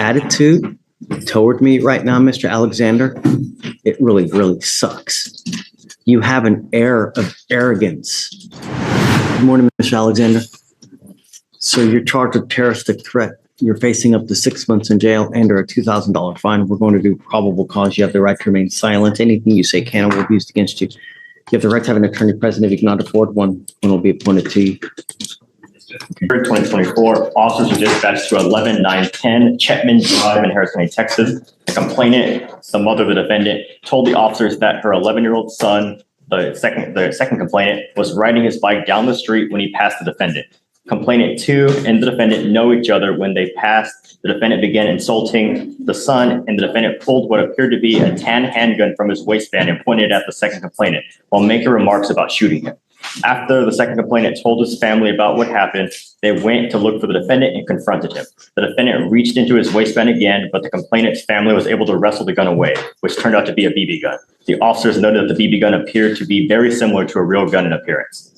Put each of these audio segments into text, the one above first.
attitude toward me right now, Mr. Alexander, it really, really sucks. You have an air of arrogance. Good morning, Mr. Alexander. So you're charged with terroristic threat. You're facing up to 6 months in jail and or a $2,000 fine. We're going to do probable cause. You have the right to remain silent. Anything you say can or will be used against you. You have the right to have an attorney present. If you cannot afford one will be appointed to you. 2024, officers were dispatched to 11910 Chetman Drive in Harris County, Texas. The complainant, the mother of the defendant, told the officers that her 11-year-old son, the second complainant, was riding his bike down the street when he passed the defendant. Complainant 2 and the defendant know each other. When they passed, the defendant began insulting the son, and the defendant pulled what appeared to be a tan handgun from his waistband and pointed at the second complainant while making remarks about shooting him. After the second complainant told his family about what happened, they went to look for the defendant and confronted him. The defendant reached into his waistband again, but the complainant's family was able to wrestle the gun away, which turned out to be a BB gun. The officers noted that the BB gun appeared to be very similar to a real gun in appearance.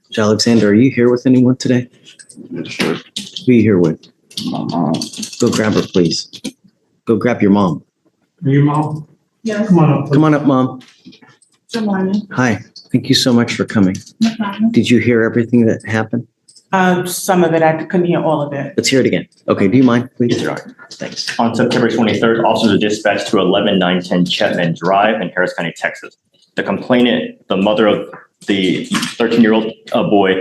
Mr. Alexander, are you here with anyone today? Sure. Who are you here with? My mom. Go grab her, please. Go grab your mom. Your mom? Yes. Come on up. Come on up, Mom. Good morning. Hi. Thank you so much for coming. No problem. Did you hear everything that happened? Some of it, I couldn't hear all of it. Let's hear it again. Okay, do you mind, please? Yes, Your Honor. Thanks. On September 23rd, officers were dispatched to 11910 Chetman Drive in Harris County, Texas. The complainant, the mother of the 13-year-old boy,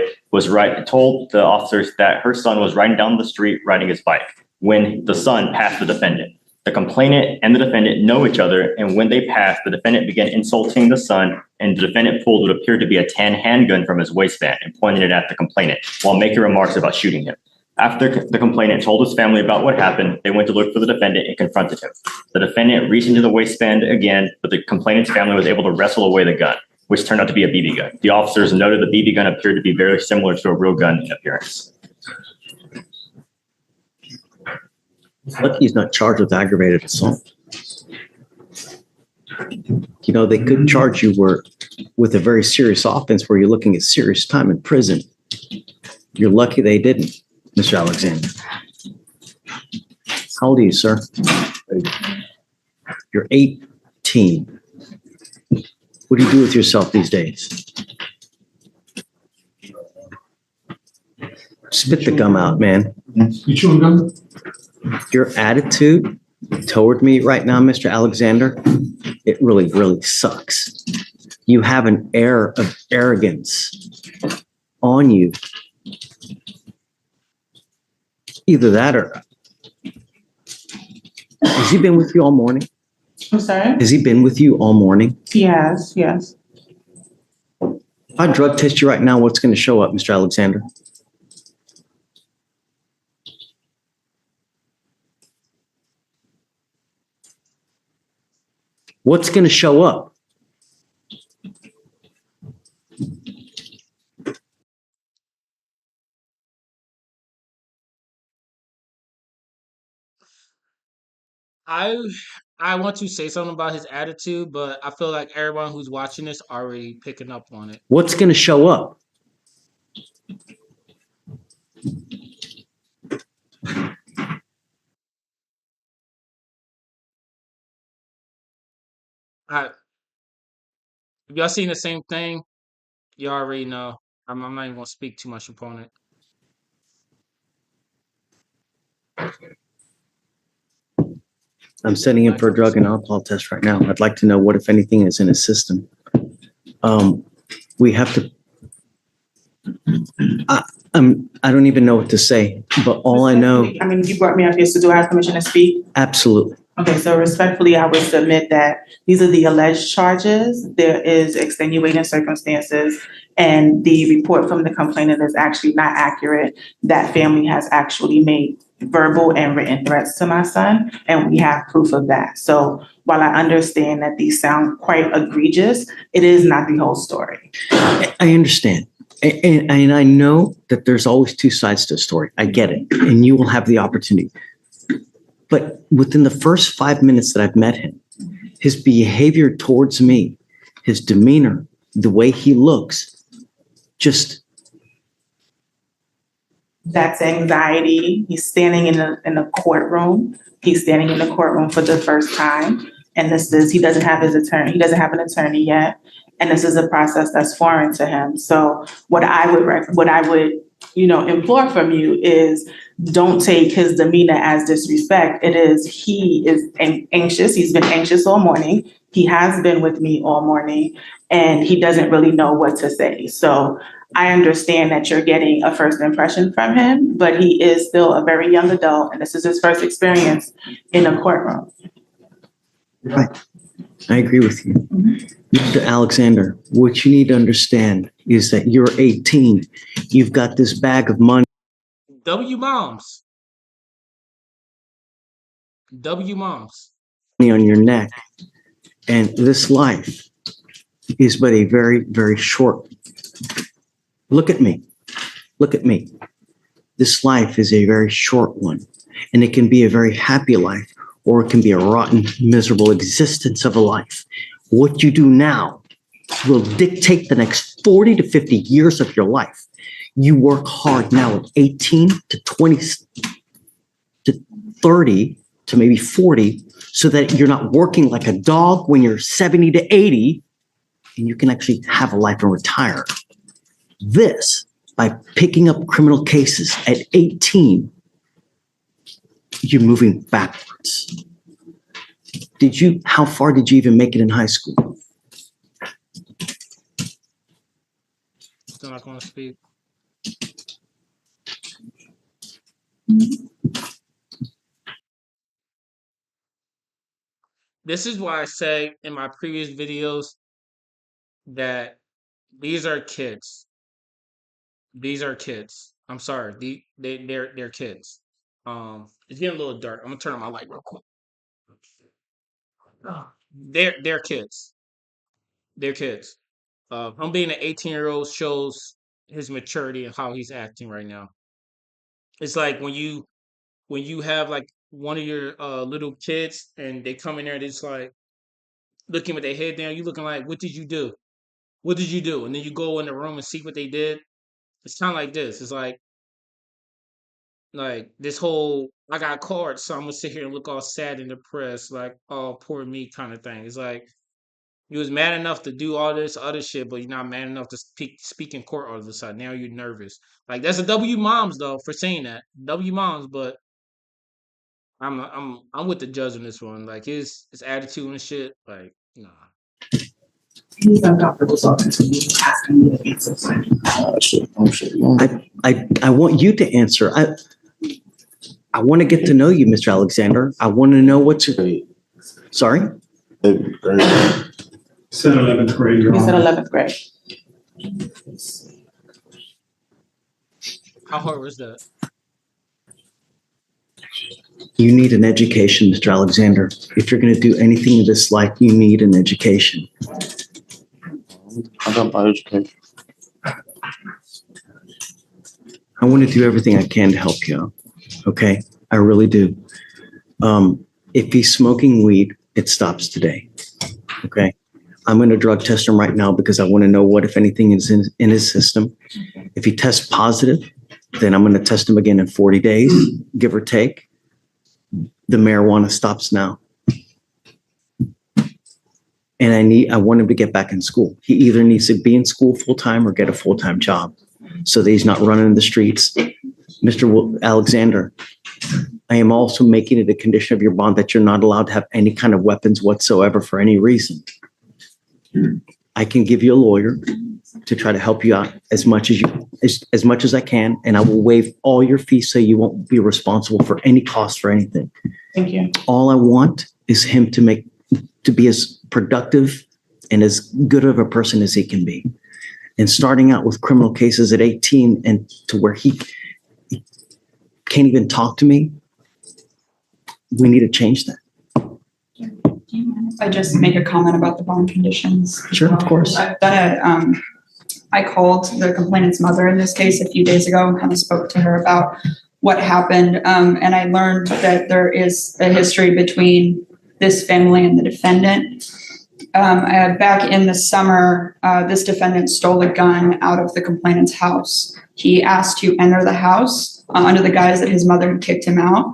told the officers that her son was riding down the street riding his bike when the son passed the defendant. The complainant and the defendant know each other, and when they passed, the defendant began insulting the son, and the defendant pulled what appeared to be a tan handgun from his waistband and pointed it at the complainant while making remarks about shooting him. After the complainant told his family about what happened, they went to look for the defendant and confronted him. The defendant reached into the waistband again, but the complainant's family was able to wrestle away the gun, which turned out to be a BB gun. The officers noted the BB gun appeared to be very similar to a real gun in appearance. Lucky he's not charged with aggravated assault. You know, they could charge you with a very serious offense where you're looking at serious time in prison. You're lucky they didn't, Mr. Alexander. How old are you, sir? You're 18. What do you do with yourself these days? Spit the gum out, man. You chewing gum? Your attitude toward me right now, Mr. Alexander, it really, really sucks. You have an air of arrogance on you. Either that or... Has he been with you all morning? I'm sorry? Has he been with you all morning? Yes, yes. If I drug test you right now, what's going to show up, Mr. Alexander? What's going to show up? I want to say something about his attitude, but I feel like everyone who's watching this already picking up on it. What's going to show up? If y'all seen the same thing, you already know. I'm not even gonna speak too much upon it. I'm sending him for a drug and alcohol test right now. I'd like to know what, if anything, is in his system. We have to. I don't even know what to say, but all I know. I mean, you brought me up here, so do I have permission to speak? Absolutely. Okay, so respectfully, I would submit that these are the alleged charges. There is extenuating circumstances, and the report from the complainant is actually not accurate. That family has actually made verbal and written threats to my son, and we have proof of that. So while I understand that these sound quite egregious, it is not the whole story. I understand. And I know that there's always two sides to a story. I get it. And you will have the opportunity. But within the first 5 minutes that I've met him, his behavior towards me, his demeanor, the way he looks, just That's anxiety. He's standing in a courtroom. He's standing in the courtroom for the first time. And he doesn't have his attorney. He doesn't have an attorney yet. And this is a process that's foreign to him. So what I would, implore from you is don't take his demeanor as disrespect. He is anxious. He's been anxious all morning. He has been with me all morning, and he doesn't really know what to say. So I understand that you're getting a first impression from him, but he is still a very young adult, and this is his first experience in a courtroom. Right. I agree with you. Mr. Alexander, what you need to understand is that you're 18. You've got this bag of money W moms. W moms. on your neck, and this life is but a very, very short. Look at me. Look at me. This life is a very short one, and it can be a very happy life, or it can be a rotten, miserable existence of a life. What you do now will dictate the next 40 to 50 years of your life. You work hard now at 18 to 20 to 30 to maybe 40 so that you're not working like a dog when you're 70 to 80 and you can actually have a life and retire. This, by picking up criminal cases at 18, you're moving backwards. How far did you even make it in high school? Still not going to speak. This is why I say in my previous videos that these are kids. These are kids. I'm sorry. They're kids. It's getting a little dark. I'm gonna turn on my light real quick. They're kids. They're kids. Him being an 18-year-old shows his maturity and how he's acting right now. It's like when you have like one of your little kids and they come in there and it's like looking with their head down, you looking like, what did you do? What did you do? And then you go in the room and see what they did. It's kind of like this. It's like this whole I got caught, so I'm gonna sit here and look all sad and depressed, like, oh, poor me kind of thing. It's like you was mad enough to do all this other shit, but you're not mad enough to speak in court all of a sudden. Now you're nervous. Like that's a W moms though for saying that. W moms, but I'm with the judge on this one. Like his attitude and shit, like, nah. He's uncomfortable talking to me, asking me to answer something. I want you to answer. I want to get to know you, Mr. Alexander. I want to know what's your, sorry? Said 11th grade, Your He said Honor. 11th grade. How hard was that? You need an education, Mr. Alexander. If you're going to do anything in this life, you need an education. I got my education. I want to do everything I can to help you out. Okay? I really do. If he's smoking weed, it stops today. Okay? I'm going to drug test him right now because I want to know what, if anything, is in his system. If he tests positive, then I'm going to test him again in 40 days, give or take. The marijuana stops now. And I want him to get back in school. He either needs to be in school full-time or get a full-time job so that he's not running in the streets. Mr. Alexander, I am also making it a condition of your bond that you're not allowed to have any kind of weapons whatsoever for any reason. I can give you a lawyer to try to help you out as much as I can, and I will waive all your fees so you won't be responsible for any cost for anything. Thank you. All I want is him to be as productive and as good of a person as he can be. And starting out with criminal cases at 18 and to where he can't even talk to me, we need to change that. Do you mind if I just make a comment about the bond conditions? Sure, of course. I called the complainant's mother in this case a few days ago and kind of spoke to her about what happened. And I learned that there is a history between this family and the defendant. Back in the summer, this defendant stole a gun out of the complainant's house. He asked to enter the house under the guise that his mother had kicked him out,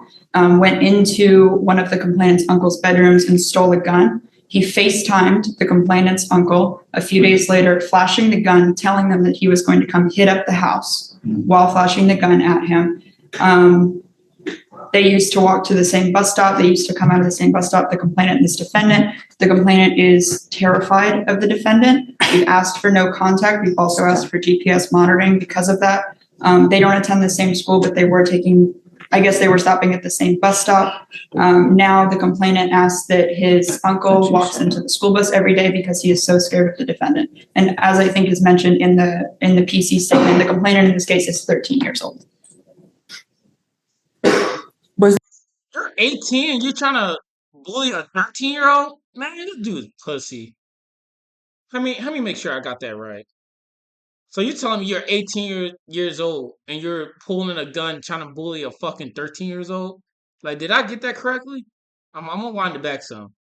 went into one of the complainant's uncle's bedrooms and stole a gun. He FaceTimed the complainant's uncle a few days later, flashing the gun, telling them that he was going to come hit up the house while flashing the gun at him. They used to walk to the same bus stop. They used to come out of the same bus stop, the complainant and this defendant. The complainant is terrified of the defendant. We've asked for no contact. We've also asked for GPS monitoring because of that. They don't attend the same school, but they were stopping at the same bus stop. Now the complainant asks that his uncle walks into the school bus every day because he is so scared of the defendant. And as I think is mentioned in the PC statement, the complainant in this case is 13 years old. You're 18 and you're trying to bully a 13-year-old? Man, this dude's pussy. Let me make sure I got that right. So you're telling me you're 18 years old and you're pulling a gun trying to bully a fucking 13 years old? Like, did I get that correctly? I'm gonna wind it back some.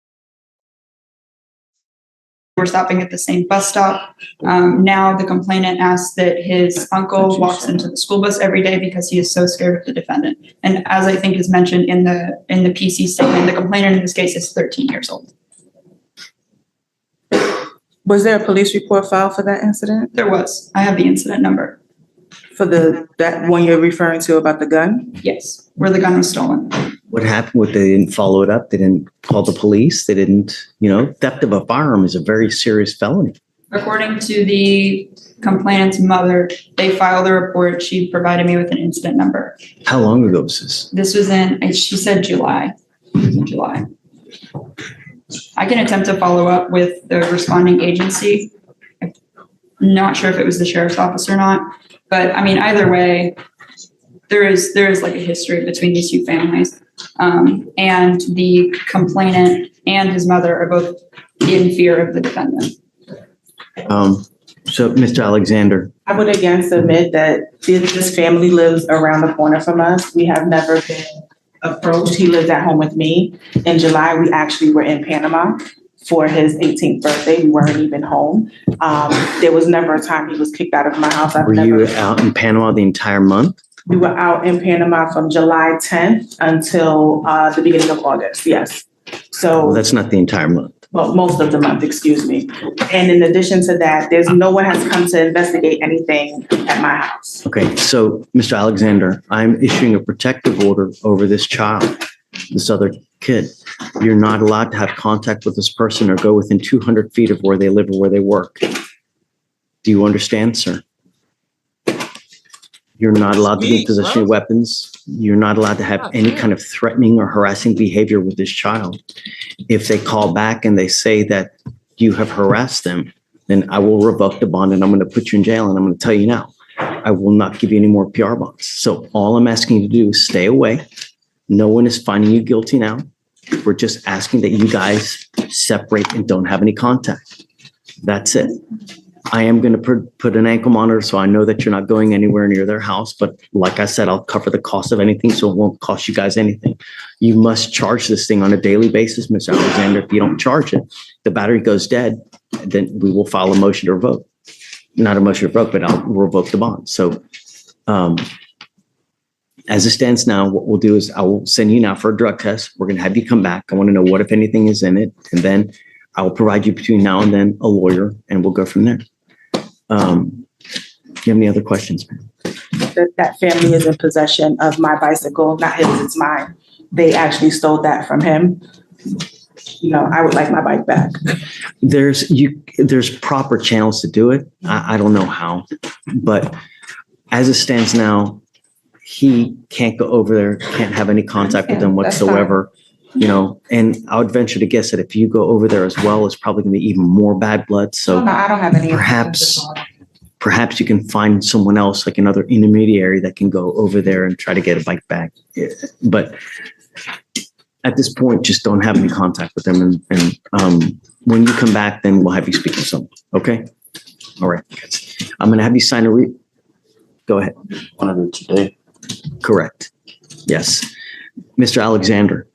We're stopping at the same bus stop. Now the complainant asks that his uncle walks into the school bus every day because he is so scared of the defendant. And as I think is mentioned in the PC statement, the complainant in this case is 13 years old. Was there a police report filed for that incident? There was. I have the incident number. For that one you're referring to about the gun? Yes, where the gun was stolen. What happened? They didn't follow it up. They didn't call the police. They didn't, theft of a firearm is a very serious felony. According to the complainant's mother, they filed a report. She provided me with an incident number. How long ago was this? This was she said July. It was in July. I can attempt to follow up with the responding agency. I'm not sure if it was the sheriff's office or not, but I mean, either way, there is like a history between these two families. And the complainant and his mother are both in fear of the defendant. So, Mr. Alexander, I would again submit that this family lives around the corner from us. We have never been approached. He lives at home with me. In July, we actually were in Panama for his 18th birthday. We weren't even home. There was never a time he was kicked out of my house. were you out in Panama the entire month? We were out in Panama from July 10th until the beginning of August. Yes. So Well, that's not the entire month. well, most of the month, excuse me. And in addition to that, no one has come to investigate anything at my house. Okay, so Mr. Alexander, I'm issuing a protective order over this child, this other kid. You're not allowed to have contact with this person or go within 200 feet of where they live or where they work. Do you understand, sir? You're not allowed to be in possession of weapons. You're not allowed to have any kind of threatening or harassing behavior with this child. If they call back and they say that you have harassed them, then I will revoke the bond and I'm going to put you in jail. And I'm going to tell you now, I will not give you any more PR bonds. So all I'm asking you to do is stay away. No one is finding you guilty now. We're just asking that you guys separate and don't have any contact. That's it. I am going to put an ankle monitor so I know that you're not going anywhere near their house. But like I said, I'll cover the cost of anything, so it won't cost you guys anything. You must charge this thing on a daily basis, Mr. Alexander. If you don't charge it, the battery goes dead, then we will file a motion to revoke. Not a motion to revoke, but I'll revoke the bond. So as it stands now, what we'll do is I will send you now for a drug test. We're going to have you come back. I want to know what, if anything, is in it. And then I will provide you between now and then a lawyer, and we'll go from there. Do you have any other questions, ma'am? That family is in possession of my bicycle, not his, it's mine. They actually stole that from him. I would like my bike back. There's proper channels to do it. I don't know how, but as it stands now, he can't go over there, can't have any contact with them whatsoever. And I would venture to guess that if you go over there as well, it's probably going to be even more bad blood. So No, I don't have any. perhaps you can find someone else, like another intermediary, that can go over there and try to get a bike back. But at this point, just don't have any contact with them. And when you come back, then we'll have you speak to someone. Okay. All right. I'm going to have you sign go ahead. One of it today. Correct. Yes. Mr. Alexander,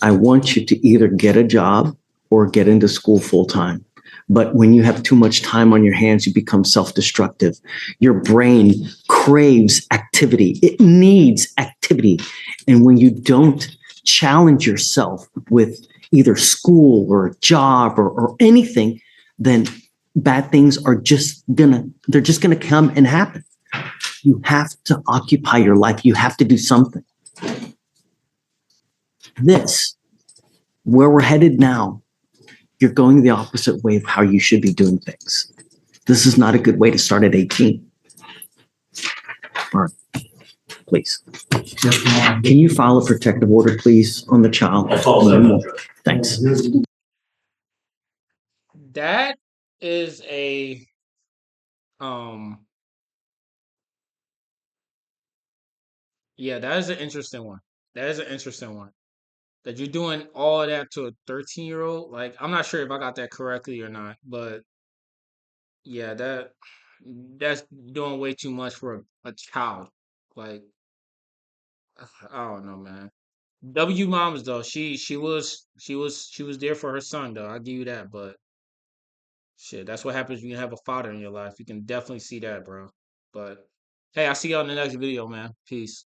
I want you to either get a job or get into school full time. But when you have too much time on your hands, you become self-destructive. Your brain craves activity. It needs activity. And when you don't challenge yourself with either school or a job or anything, then bad things are they're just gonna come and happen. You have to occupy your life. You have to do something. Where we're headed now, you're going the opposite way of how you should be doing things. This is not a good way to start at 18. All right, please. Can you file a protective order, please, on the child? Thanks. That is a um yeah, that is an interesting one. That is an interesting one. That you're doing all of that to a 13-year-old. Like, I'm not sure if I got that correctly or not, but yeah, that's doing way too much for a child. Like, I don't know, man. W moms though, she was there for her son though. I'll give you that, but shit, that's what happens when you have a father in your life. You can definitely see that, bro. But hey, I'll see y'all in the next video, man. Peace.